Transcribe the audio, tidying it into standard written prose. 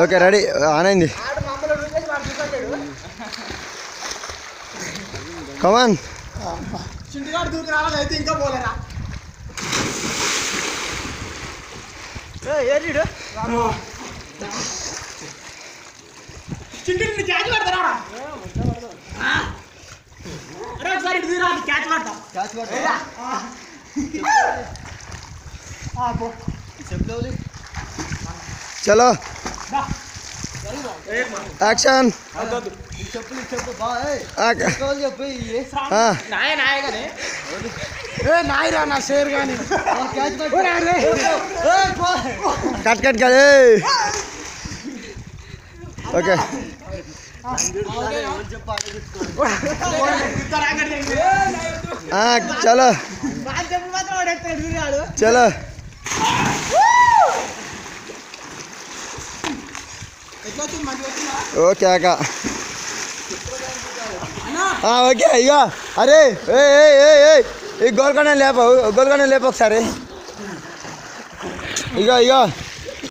okay ready on అయింది కమాన్ చలో action cut cut cut okay చలో చలో ఓకే అక్క ఓకే ఇగో అరే ఈ గోల్కొండ లేపు ఒకసారి ఇగో ఇగో